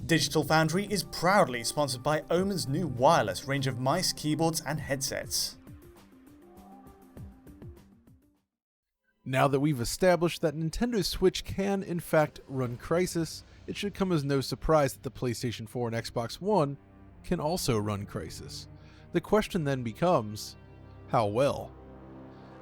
Digital Foundry is proudly sponsored by Omen's new wireless range of mice, keyboards, and headsets. Now that we've established that Nintendo Switch can in fact run Crysis, it should come as no surprise that the PlayStation 4 and Xbox One can also run Crysis. The question then becomes, how well?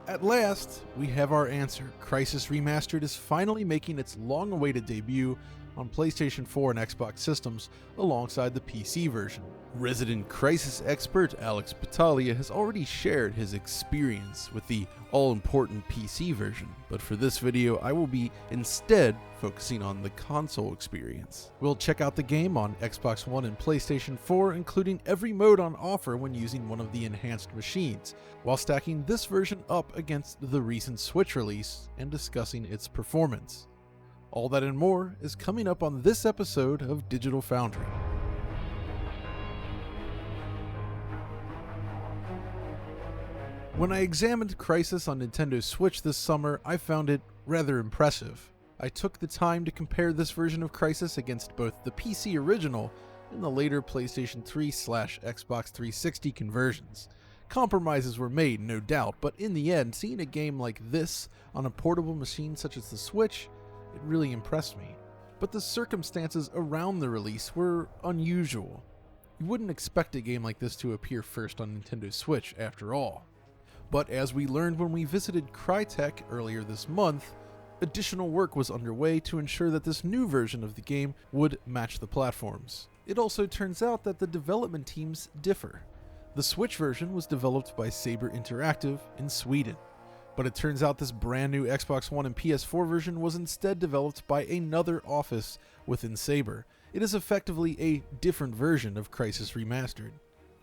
At last, we have our answer. Crysis Remastered is finally making its long-awaited debut on PlayStation 4 and Xbox systems alongside the PC version. Resident Crysis expert Alex Battaglia has already shared his experience with the all-important PC version, but for this video I will be instead focusing on the console experience. We'll check out the game on Xbox One and PlayStation 4, including every mode on offer when using one of the enhanced machines, while stacking this version up against the recent Switch release and discussing its performance. All that and more is coming up on this episode of Digital Foundry. When I examined Crysis on Nintendo Switch this summer, I found it rather impressive. I took the time to compare this version of Crysis against both the PC original and the later PlayStation 3/Xbox 360 conversions. Compromises were made, no doubt, but in the end, seeing a game like this on a portable machine such as the Switch, it really impressed me. But the circumstances around the release were unusual. You wouldn't expect a game like this to appear first on Nintendo Switch, after all. But as we learned when we visited Crytek earlier this month, additional work was underway to ensure that this new version of the game would match the platforms. It also turns out that the development teams differ. The Switch version was developed by Saber Interactive in Sweden, but it turns out this brand new Xbox One and PS4 version was instead developed by another office within Saber. It is effectively a different version of Crysis Remastered.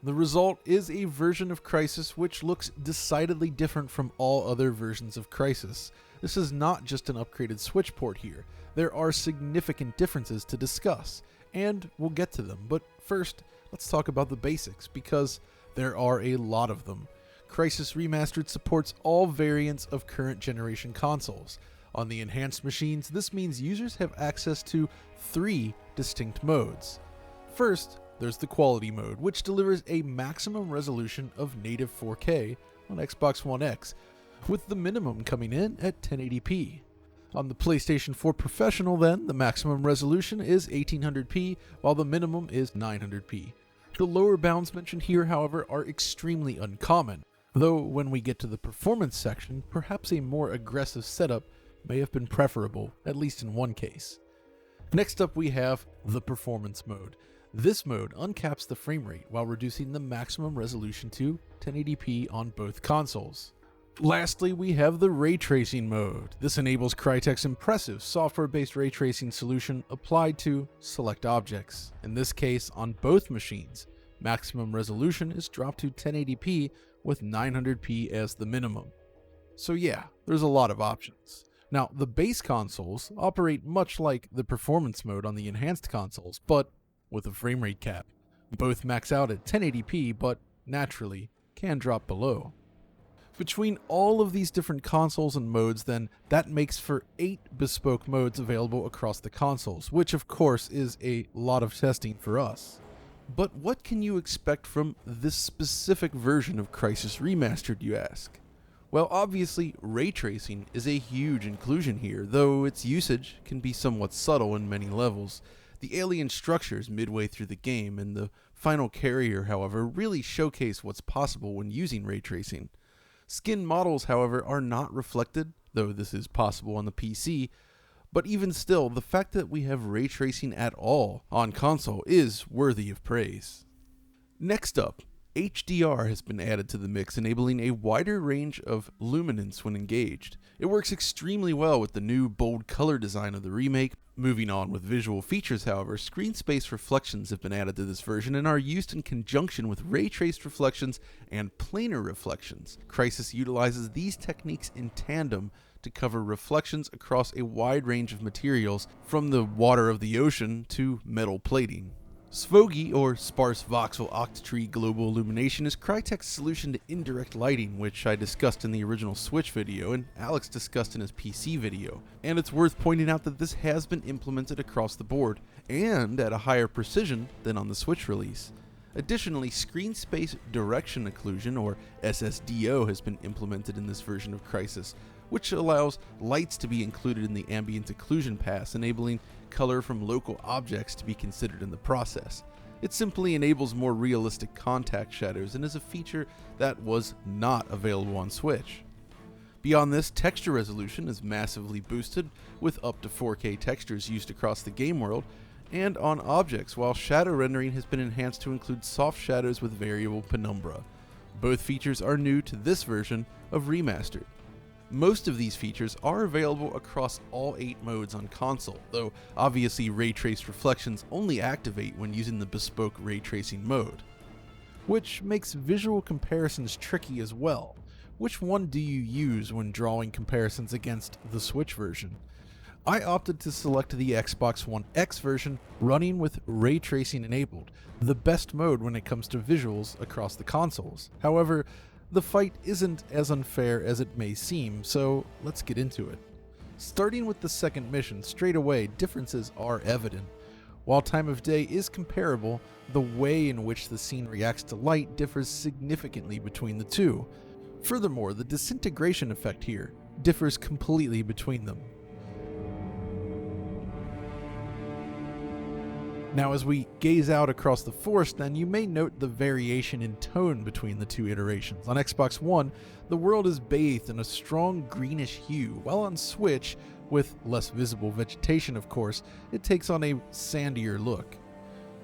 The result is a version of Crysis which looks decidedly different from all other versions of Crysis. This is not just an upgraded Switch port here. There are significant differences to discuss, and we'll get to them. But first, let's talk about the basics, because there are a lot of them. Crysis Remastered supports all variants of current generation consoles. On the enhanced machines, this means users have access to 3 distinct modes. First, there's the quality mode, which delivers a maximum resolution of native 4K on Xbox One X, with the minimum coming in at 1080p. On the PlayStation 4 Professional then, the maximum resolution is 1800p, while the minimum is 900p. The lower bounds mentioned here, however, are extremely uncommon, though when we get to the performance section, perhaps a more aggressive setup may have been preferable, at least in one case. Next up we have the performance mode. This mode uncaps the frame rate while reducing the maximum resolution to 1080p on both consoles. Lastly, we have the ray tracing mode. This enables Crytek's impressive software-based ray tracing solution applied to select objects. In this case, on both machines, maximum resolution is dropped to 1080p with 900p as the minimum. So yeah, there's a lot of options. Now, the base consoles operate much like the performance mode on the enhanced consoles, but with a frame rate cap. Both max out at 1080p, but naturally can drop below. Between all of these different consoles and modes, then, that makes for 8 bespoke modes available across the consoles, which of course is a lot of testing for us. But what can you expect from this specific version of Crysis Remastered, you ask? Well, obviously, ray tracing is a huge inclusion here, though its usage can be somewhat subtle in many levels. The alien structures midway through the game and the final carrier, however, really showcase what's possible when using ray tracing. Skin models, however, are not reflected, though this is possible on the PC, but even still, the fact that we have ray tracing at all on console is worthy of praise. Next up, HDR has been added to the mix, enabling a wider range of luminance when engaged. It works extremely well with the new bold color design of the remake. Moving on with visual features, however, screen space reflections have been added to this version and are used in conjunction with Raytraced Reflections and planar reflections. Crysis utilizes these techniques in tandem to cover reflections across a wide range of materials, from the water of the ocean to metal plating. SVOGI, or Sparse Voxel Octatree Global Illumination, is Crytek's solution to indirect lighting, which I discussed in the original Switch video and Alex discussed in his PC video. And it's worth pointing out that this has been implemented across the board, and at a higher precision than on the Switch release. Additionally, Screen Space Direction Occlusion, or SSDO, has been implemented in this version of Crysis, which allows lights to be included in the ambient occlusion pass, enabling color from local objects to be considered in the process. It simply enables more realistic contact shadows and is a feature that was not available on Switch. Beyond this, texture resolution is massively boosted, with up to 4K textures used across the game world and on objects, while shadow rendering has been enhanced to include soft shadows with variable penumbra. Both features are new to this version of Remastered. Most of these features are available across all 8 modes on console, though obviously Raytraced Reflections only activate when using the bespoke ray tracing mode, which makes visual comparisons tricky as well. Which one do you use when drawing comparisons against the Switch version? I opted to select the Xbox One X version running with ray tracing enabled, the best mode when it comes to visuals across the consoles. However, the fight isn't as unfair as it may seem, so let's get into it. Starting with the second mission, straight away, differences are evident. While time of day is comparable, the way in which the scene reacts to light differs significantly between the two. Furthermore, the disintegration effect here differs completely between them. Now, as we gaze out across the forest, then you may note the variation in tone between the two iterations. On Xbox One, the world is bathed in a strong greenish hue, while on Switch, with less visible vegetation of course, it takes on a sandier look.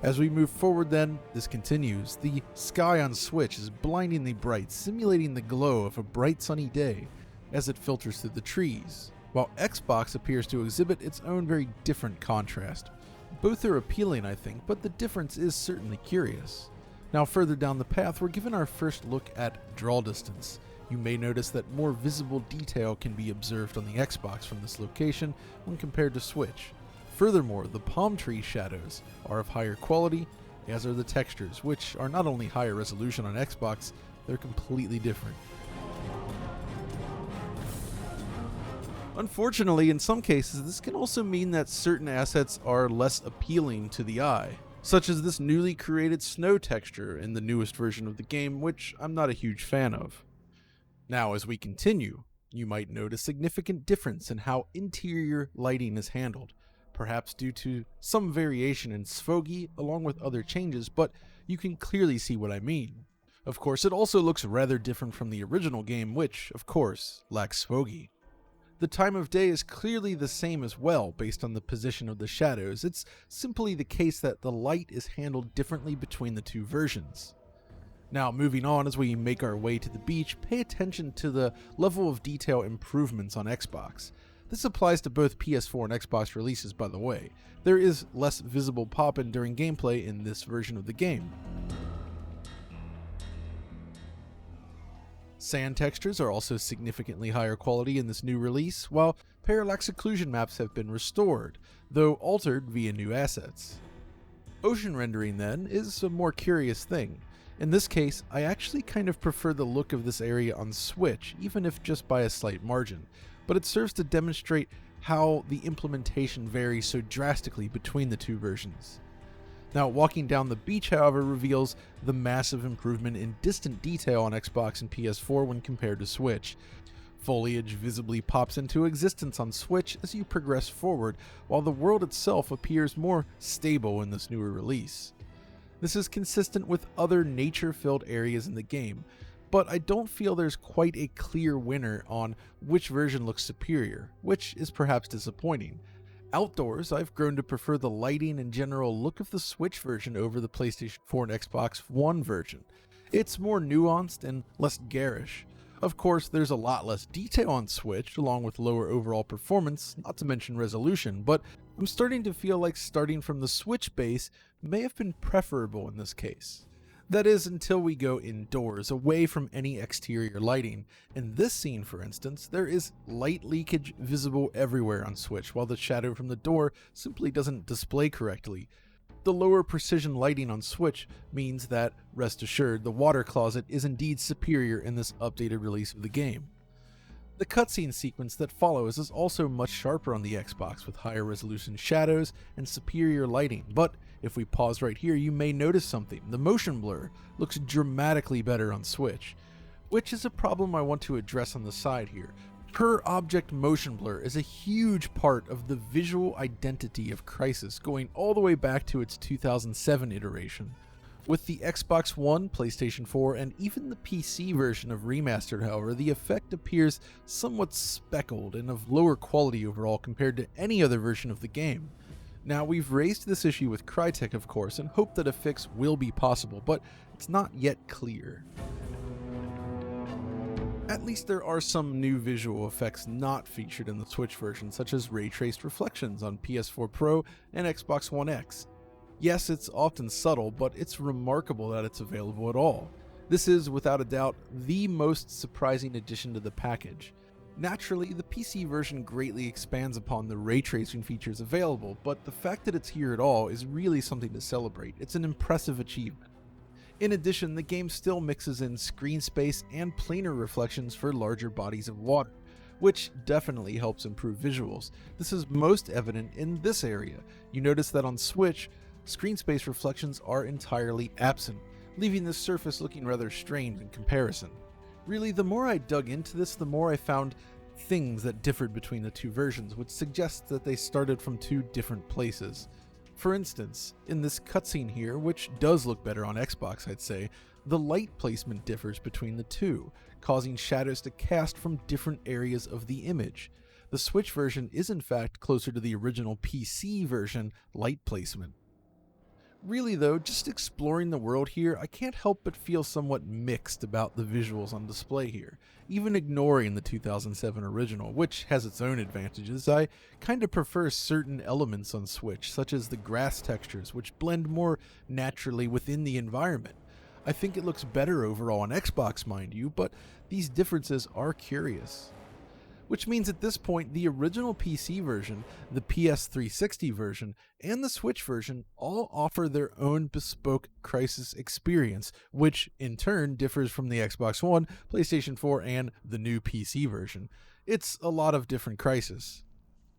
As we move forward then, this continues. The sky on Switch is blindingly bright, simulating the glow of a bright sunny day as it filters through the trees, while Xbox appears to exhibit its own very different contrast. Both are appealing, I think, but the difference is certainly curious. Now further down the path, we're given our first look at draw distance. You may notice that more visible detail can be observed on the Xbox from this location when compared to Switch. Furthermore, the palm tree shadows are of higher quality, as are the textures, which are not only higher resolution on Xbox, they're completely different. Unfortunately, in some cases, this can also mean that certain assets are less appealing to the eye, such as this newly created snow texture in the newest version of the game, which I'm not a huge fan of. Now, as we continue, you might note a significant difference in how interior lighting is handled, perhaps due to some variation in SVOGI along with other changes, but you can clearly see what I mean. Of course, it also looks rather different from the original game, which, of course, lacks SVOGI. The time of day is clearly the same as well based on the position of the shadows. It's simply the case that the light is handled differently between the two versions. Now, moving on as we make our way to the beach, pay attention to the level of detail improvements on Xbox. This applies to both PS4 and Xbox releases, by the way. There is less visible pop-in during gameplay in this version of the game. Sand textures are also significantly higher quality in this new release, while parallax occlusion maps have been restored, though altered via new assets. Ocean rendering, then, is a more curious thing. In this case, I actually kind of prefer the look of this area on Switch, even if just by a slight margin, but it serves to demonstrate how the implementation varies so drastically between the two versions. Now, walking down the beach, however, reveals the massive improvement in distant detail on Xbox and PS4 when compared to Switch. Foliage visibly pops into existence on Switch as you progress forward, while the world itself appears more stable in this newer release. This is consistent with other nature-filled areas in the game, but I don't feel there's quite a clear winner on which version looks superior, which is perhaps disappointing. Outdoors, I've grown to prefer the lighting and general look of the Switch version over the PlayStation 4 and Xbox One version. It's more nuanced and less garish. Of course, there's a lot less detail on Switch, along with lower overall performance, not to mention resolution, but I'm starting to feel like starting from the Switch base may have been preferable in this case. That is, until we go indoors, away from any exterior lighting. In this scene, for instance, there is light leakage visible everywhere on Switch, while the shadow from the door simply doesn't display correctly. The lower precision lighting on Switch means that, rest assured, the water closet is indeed superior in this updated release of the game. The cutscene sequence that follows is also much sharper on the Xbox with higher resolution shadows and superior lighting, but if we pause right here you may notice something. The motion blur looks dramatically better on Switch, which is a problem I want to address on the side here. Per object motion blur is a huge part of the visual identity of Crysis, going all the way back to its 2007 iteration. With the Xbox One, PlayStation 4, and even the PC version of Remastered, however, the effect appears somewhat speckled and of lower quality overall compared to any other version of the game. Now, we've raised this issue with Crytek, of course, and hope that a fix will be possible, but it's not yet clear. At least there are some new visual effects not featured in the Switch version, such as Raytraced Reflections on PS4 Pro and Xbox One X. Yes, it's often subtle, but it's remarkable that it's available at all. This is, without a doubt, the most surprising addition to the package. Naturally, the PC version greatly expands upon the ray tracing features available, but the fact that it's here at all is really something to celebrate. It's an impressive achievement. In addition, the game still mixes in screen space and planar reflections for larger bodies of water, which definitely helps improve visuals. This is most evident in this area. You notice that on Switch, screen space reflections are entirely absent, leaving the surface looking rather strained in comparison. Really, the more I dug into this, the more I found things that differed between the two versions, which suggests that they started from two different places. For instance, in this cutscene here, which does look better on Xbox, I'd say, the light placement differs between the two, causing shadows to cast from different areas of the image. The Switch version is in fact closer to the original PC version light placement. Really though, just exploring the world here, I can't help but feel somewhat mixed about the visuals on display here. Even ignoring the 2007 original, which has its own advantages, I kinda prefer certain elements on Switch, such as the grass textures, which blend more naturally within the environment. I think it looks better overall on Xbox, mind you, but these differences are curious. Which means at this point, the original PC version, the PS360 version, and the Switch version all offer their own bespoke Crysis experience, which in turn differs from the Xbox One, PlayStation 4, and the new PC version. It's a lot of different Crysis.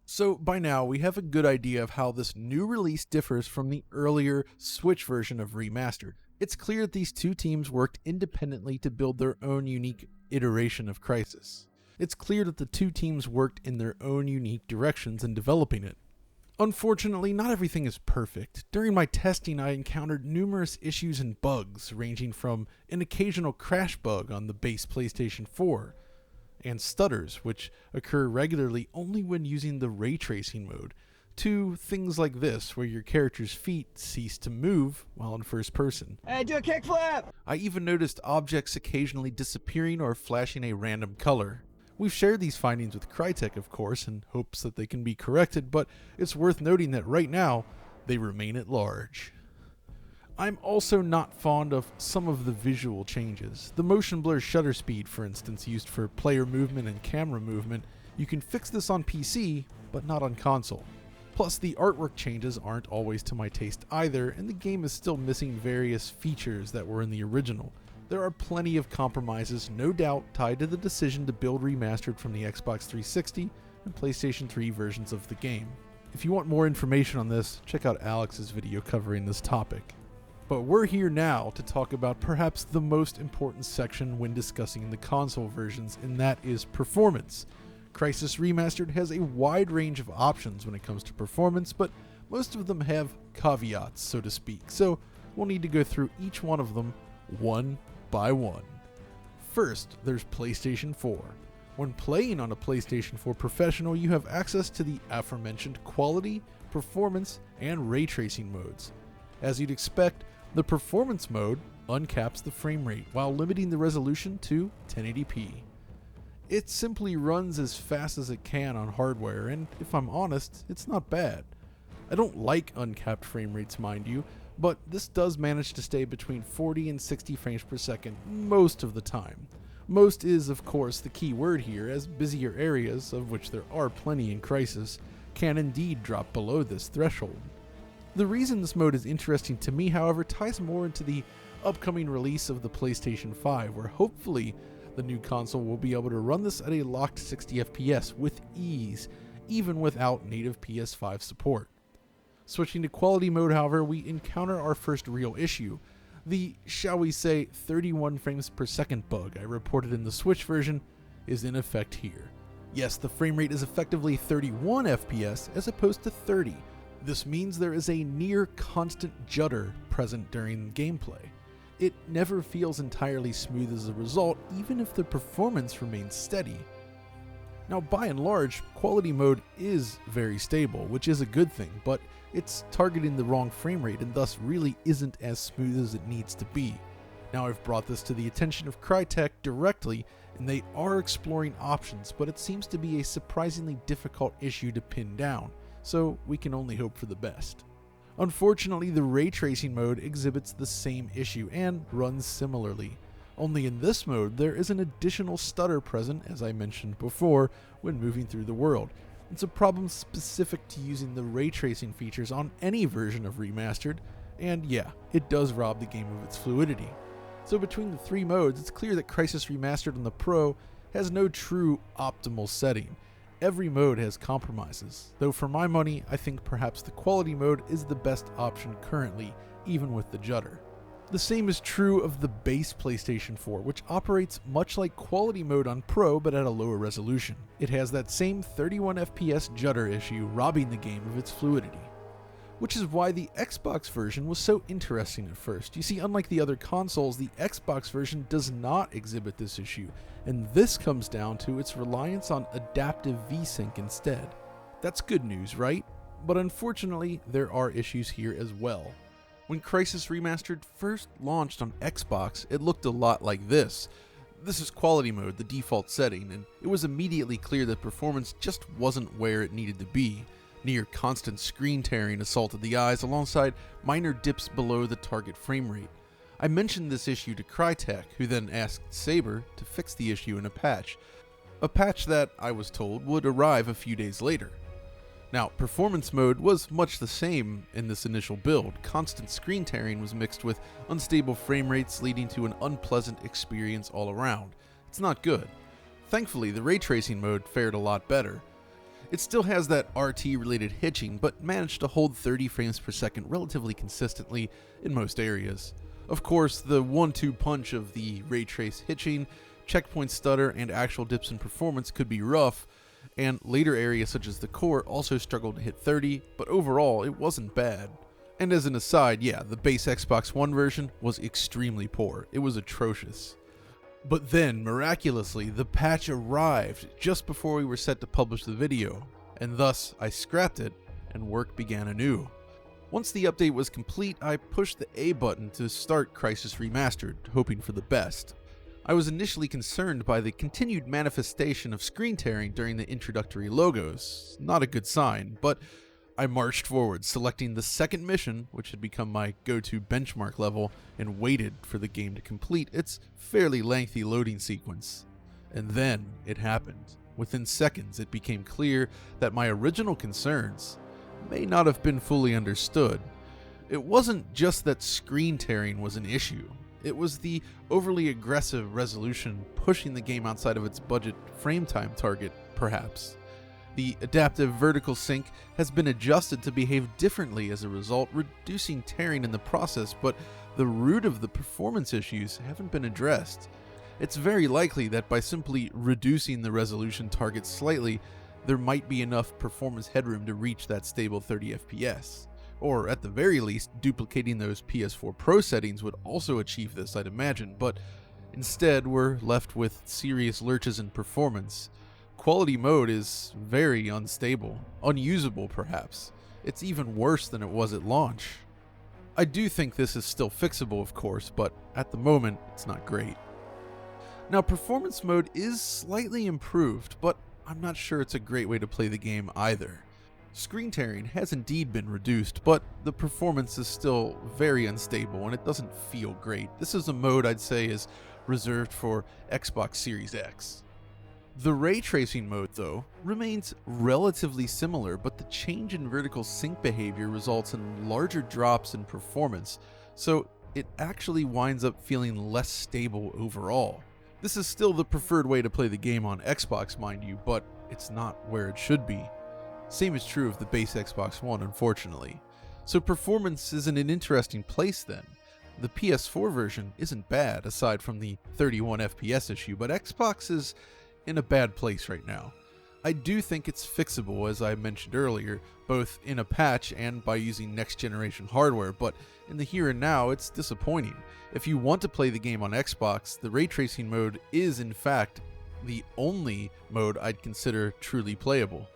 So by now, we have a good idea of how this new release differs from the earlier Switch version of Remastered. It's clear that these two teams worked independently to build their own unique iteration of Crysis. It's clear that the two teams worked in their own unique directions in developing it. Unfortunately, not everything is perfect. During my testing, I encountered numerous issues and bugs, ranging from an occasional crash bug on the base PlayStation 4, and stutters, which occur regularly only when using the ray tracing mode, to things like this, where your character's feet cease to move while in first person. Hey, do a kickflip! I even noticed objects occasionally disappearing or flashing a random color. We've shared these findings with Crytek, of course, in hopes that they can be corrected, but it's worth noting that right now, they remain at large. I'm also not fond of some of the visual changes. The motion blur shutter speed, for instance, used for player movement and camera movement. You can fix this on PC, but not on console. Plus, the artwork changes aren't always to my taste either, and the game is still missing various features that were in the original. There are plenty of compromises, no doubt, tied to the decision to build Remastered from the Xbox 360 and PlayStation 3 versions of the game. If you want more information on this, check out Alex's video covering this topic. But we're here now to talk about perhaps the most important section when discussing the console versions, and that is performance. Crysis Remastered has a wide range of options when it comes to performance, but most of them have caveats, so to speak, so we'll need to go through each one of them one by one. First, there's PlayStation 4. When playing on a PlayStation 4 Professional, you have access to the aforementioned quality, performance, and ray tracing modes. As you'd expect, the performance mode uncaps the frame rate while limiting the resolution to 1080p. It simply runs as fast as it can on hardware, and if I'm honest, it's not bad. I don't like uncapped frame rates, mind you, but this does manage to stay between 40 and 60 frames per second most of the time. Most is, of course, the key word here, as busier areas, of which there are plenty in Crysis, can indeed drop below this threshold. The reason this mode is interesting to me, however, ties more into the upcoming release of the PlayStation 5, where hopefully the new console will be able to run this at a locked 60 FPS with ease, even without native PS5 support. Switching to quality mode, however, we encounter our first real issue, the, shall we say, 31 frames per second bug I reported in the Switch version is in effect here. Yes, the frame rate is effectively 31 FPS as opposed to 30. This means there is a near constant judder present during gameplay. It never feels entirely smooth as a result, even if the performance remains steady. Now, by and large, quality mode is very stable, which is a good thing, but it's targeting the wrong frame rate and thus really isn't as smooth as it needs to be. Now, I've brought this to the attention of Crytek directly, and they are exploring options, but it seems to be a surprisingly difficult issue to pin down, so we can only hope for the best. Unfortunately, the ray tracing mode exhibits the same issue and runs similarly. Only in this mode, there is an additional stutter present, as I mentioned before, when moving through the world. It's a problem specific to using the ray tracing features on any version of Remastered, and yeah, it does rob the game of its fluidity. So between the three modes, it's clear that Crysis Remastered on the Pro has no true optimal setting. Every mode has compromises, though for my money, I think perhaps the quality mode is the best option currently, even with the judder. The same is true of the base PlayStation 4, which operates much like quality mode on Pro but at a lower resolution. It has that same 31 FPS judder issue, robbing the game of its fluidity. Which is why the Xbox version was so interesting at first. You see, unlike the other consoles, the Xbox version does not exhibit this issue, and this comes down to its reliance on adaptive VSync instead. That's good news, right? But unfortunately, there are issues here as well. When Crysis Remastered first launched on Xbox, it looked a lot like this. This is quality mode, the default setting, and it was immediately clear that performance just wasn't where it needed to be. Near constant screen tearing assaulted the eyes alongside minor dips below the target frame rate. I mentioned this issue to Crytek, who then asked Saber to fix the issue in a patch that, I was told, would arrive a few days later. Now, performance mode was much the same in this initial build. Constant screen tearing was mixed with unstable frame rates, leading to an unpleasant experience all around. It's not good. Thankfully, the ray tracing mode fared a lot better. It still has that RT-related hitching, but managed to hold 30 frames per second relatively consistently in most areas. Of course, the 1-2 punch of the ray trace hitching, checkpoint stutter, and actual dips in performance could be rough, and later areas such as the core also struggled to hit 30, but overall, it wasn't bad. And as an aside, yeah, the base Xbox One version was extremely poor. It was atrocious. But then, miraculously, the patch arrived just before we were set to publish the video, and thus I scrapped it, and work began anew. Once the update was complete, I pushed the A button to start Crysis Remastered, hoping for the best. I was initially concerned by the continued manifestation of screen tearing during the introductory logos, not a good sign, but I marched forward, selecting the second mission, which had become my go-to benchmark level, and waited for the game to complete its fairly lengthy loading sequence. And then it happened. Within seconds, it became clear that my original concerns may not have been fully understood. It wasn't just that screen tearing was an issue. It was the overly aggressive resolution pushing the game outside of its budget frame time target, perhaps. The adaptive vertical sync has been adjusted to behave differently as a result, reducing tearing in the process, but the root of the performance issues haven't been addressed. It's very likely that by simply reducing the resolution target slightly, there might be enough performance headroom to reach that stable 30 FPS. Or at the very least, duplicating those PS4 Pro settings would also achieve this, I'd imagine, but instead we're left with serious lurches in performance. Quality mode is very unstable, unusable perhaps. It's even worse than it was at launch. I do think this is still fixable, of course, but at the moment, it's not great. Now, performance mode is slightly improved, but I'm not sure it's a great way to play the game either. Screen tearing has indeed been reduced, but the performance is still very unstable and it doesn't feel great. This is a mode I'd say is reserved for Xbox Series X. The ray tracing mode, though, remains relatively similar, but the change in vertical sync behavior results in larger drops in performance, so it actually winds up feeling less stable overall. This is still the preferred way to play the game on Xbox, mind you, but it's not where it should be. Same is true of the base Xbox One, unfortunately. So performance is in an interesting place then. The PS4 version isn't bad, aside from the 31 FPS issue, but Xbox is in a bad place right now. I do think it's fixable, as I mentioned earlier, both in a patch and by using next generation hardware, but in the here and now, it's disappointing. If you want to play the game on Xbox, the ray tracing mode is in fact the only mode I'd consider truly playable.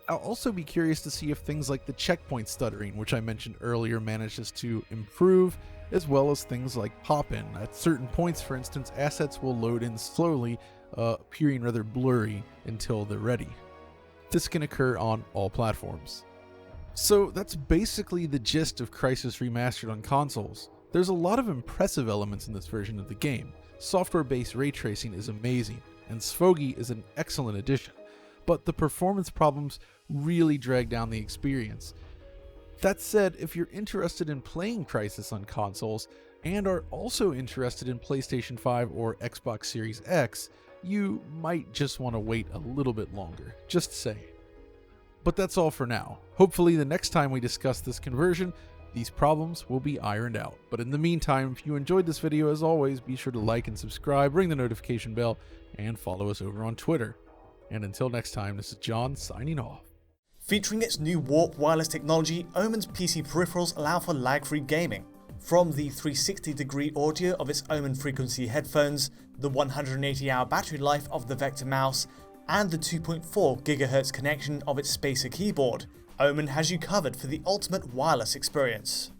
I'll also be curious to see if things like the checkpoint stuttering, which I mentioned earlier, manages to improve, as well as things like pop-in. At certain points, for instance, assets will load in slowly, appearing rather blurry until they're ready. This can occur on all platforms. So that's basically the gist of Crysis Remastered on consoles. There's a lot of impressive elements in this version of the game. Software-based ray tracing is amazing, and Svogi is an excellent addition, but the performance problems really drag down the experience. That said, if you're interested in playing Crysis on consoles, and are also interested in PlayStation 5 or Xbox Series X, you might just want to wait a little bit longer, just saying. But that's all for now. Hopefully the next time we discuss this conversion, these problems will be ironed out. But in the meantime, if you enjoyed this video, as always, be sure to like and subscribe, ring the notification bell, and follow us over on Twitter. And until next time, this is John signing off. Featuring its new Warp wireless technology, Omen's PC peripherals allow for lag-free gaming. From the 360-degree audio of its Omen frequency headphones, the 180-hour battery life of the Vector mouse, and the 2.4 GHz connection of its Spacer keyboard, Omen has you covered for the ultimate wireless experience.